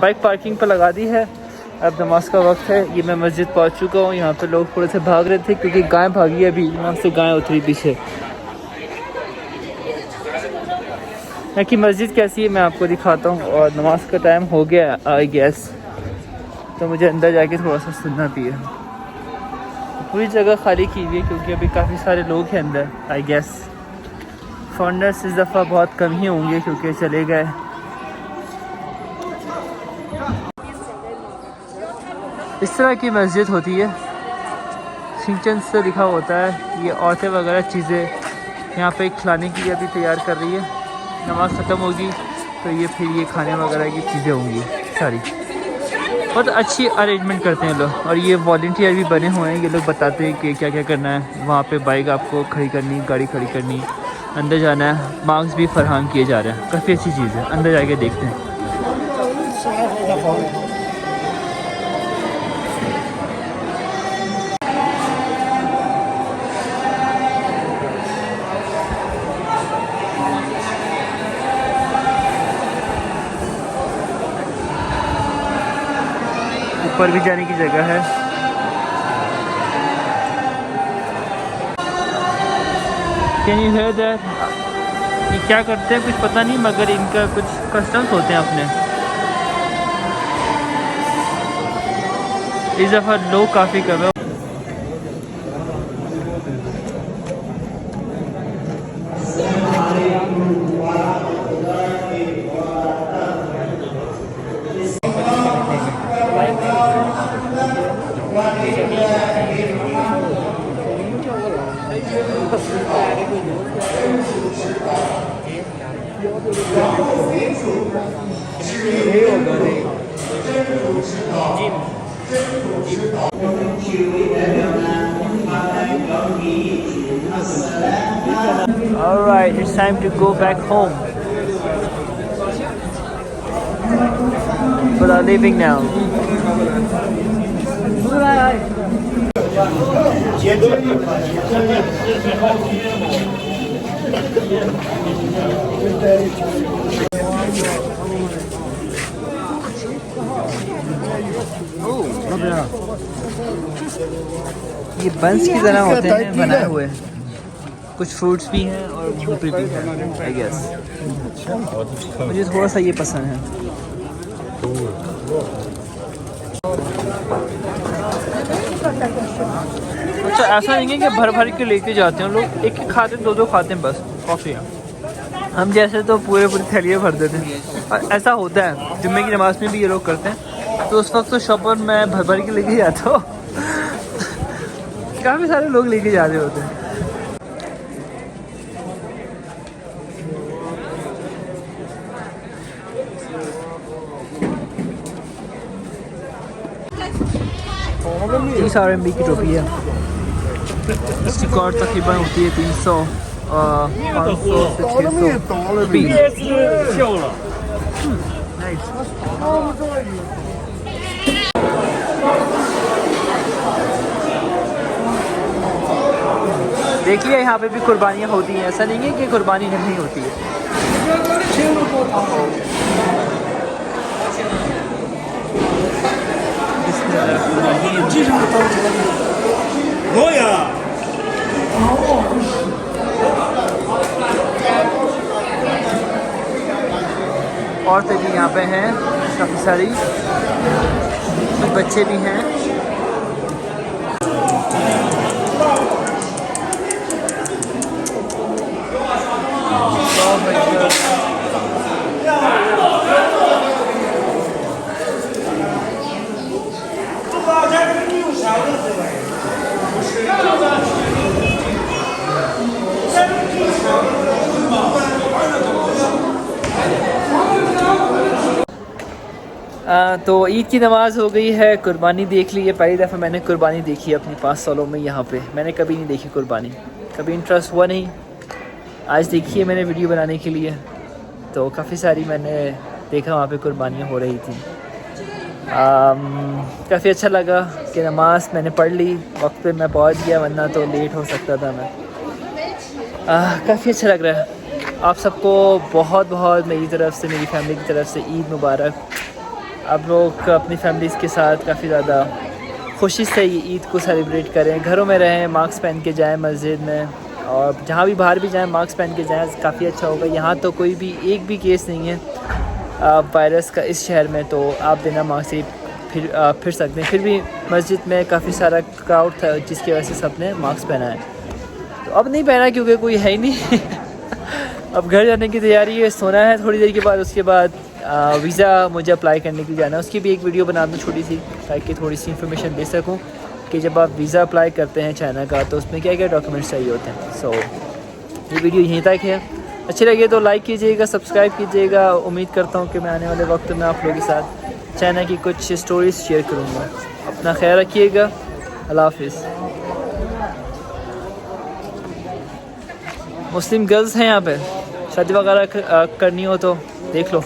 Bike parking पर लगा दी है। अब नमाज का वक्त है। ये मैं मस्जिद पहुंच चुका हूँ। यहाँ पे लोग थोड़े से भाग रहे थे क्योंकि गाय भागी है अभी, वहाँ से गाय उतरी पीछे। यहाँ की मस्जिद कैसी है मैं आपको दिखाता हूँ। और नमाज का टाइम हो गया आई गेस, तो मुझे अंदर जाके थोड़ा सा सुनना भी है। पूरी जगह खाली की हुई है क्योंकि अभी काफ़ी सारे लोग हैं अंदर आई गेस। फॉरनर्स इस दफ़ा बहुत कम ही होंगे क्योंकि चले गए। इस तरह की मस्जिद होती है, सिंचन से लिखा होता है। ये औरतें वगैरह चीज़ें यहाँ पे खिलाने के लिए अभी तैयार कर रही है। नमाज़ ख़त्म होगी तो ये फिर ये खाने वगैरह की चीज़ें होंगी सारी। बहुत अच्छी अरेंजमेंट करते हैं लोग। और ये वॉल्टियर भी बने हुए हैं, ये लोग बताते हैं कि क्या क्या करना है। वहाँ पे बाइक आपको खड़ी करनी, गाड़ी खड़ी करनी, अंदर जाना है। मार्क्स भी फराहम किए जा रहे हैं। काफ़ी अच्छी चीज़ है, अंदर जाके देखते हैं। ऊपर भी जाने की जगह है। Can you here that? ये क्या करते हैं कुछ पता नहीं, मगर इनका कुछ कस्टम्स होते हैं अपने। इस दफ़ा लोग काफ़ी कम है। All right, it's time to go back home. But I'm leaving now. ये बंस की तरह होते हैं बनाए हुए। कुछ फ्रूट्स भी हैं और मूंगफली भी हैं आई गेस। मुझे थोड़ा सा ये पसंद है। अच्छा, ऐसा नहीं है कि भर भर के लेके जाते हैं लोग, एक एक खाते हैं, दो दो खाते हैं बस कॉफ़ी। हम जैसे तो पूरे थैलियाँ भर देते हैं। और ऐसा होता है जुम्मे की नमाज़ में भी ये लोग करते हैं। तो उस वक्त तो शॉपर मैं भर भर के लेके जाता हूँ। काफ़ी सारे लोग लेके जा रहे होते हैं। RMB की टोपी है। इसकी कॉस्ट तकरीबन होती है 300 500 से 600 रुपीज़। देखिए यहाँ पे भी कुर्बानियाँ होती हैं, ऐसा नहीं है कि कुर्बानी नहीं होती है। औरतें भी यहाँ पे हैं काफ़ी सारी, कुछ बच्चे भी हैं। तो ईद की नमाज़ हो गई है, कुर्बानी देख ली है। पहली दफ़ा मैंने कुर्बानी देखी है अपनी 5 सालों में। यहाँ पे मैंने कभी नहीं देखी कुर्बानी, कभी इंटरेस्ट हुआ नहीं। आज देखी है मैंने वीडियो बनाने के लिए, तो काफ़ी सारी मैंने देखा वहाँ पे कुर्बानियाँ हो रही थी। काफ़ी अच्छा लगा कि नमाज़ मैंने पढ़ ली, वक्त पे मैं पहुँच गया, वरना तो लेट हो सकता था मैं। काफ़ी अच्छा लग रहा है। आप सबको बहुत बहुत मेरी तरफ़ से, मेरी फैमिली की तरफ़ से ईद मुबारक। आप लोग अपनी फैमिलीज़ के साथ काफ़ी ज़्यादा खुशी से ये ईद को सेलिब्रेट करें, घरों में रहें, मास्क पहन के जाएं मस्जिद में, और जहाँ भी बाहर भी जाएं मास्क पहन के जाएं, काफ़ी अच्छा होगा। यहाँ तो कोई भी एक भी केस नहीं है वायरस का इस शहर में, तो आप बिना मास्क से फिर सकते हैं। फिर भी मस्जिद में काफ़ी सारा क्राउड था जिसकी वजह से सब ने मास्क पहना है। तो अब नहीं पहना क्योंकि कोई है ही नहीं अब घर जाने की तैयारी है, सोना है थोड़ी देर के बाद। उसके बाद वीज़ा मुझे अप्लाई करने के लिए जाना है, उसकी भी एक वीडियो बना दूँ छोटी सी, ताकि थोड़ी सी इन्फॉर्मेशन दे सकूँ कि जब आप वीज़ा अप्लाई करते हैं चाइना का तो उसमें क्या क्या डॉक्यूमेंट्स चाहिए होते हैं। सो ये वीडियो यहीं तक है। अच्छी लगे तो लाइक कीजिएगा, सब्सक्राइब कीजिएगा। उम्मीद करता हूँ कि मैं आने वाले वक्त में आप लोगों के साथ चाइना की कुछ स्टोरीज़ शेयर करूँगा। अपना ख्याल रखिएगा। अल्लाह हाफिज़। मुस्लिम गर्ल्स हैं यहाँ पे, शादी वगैरह करनी हो तो देख लो।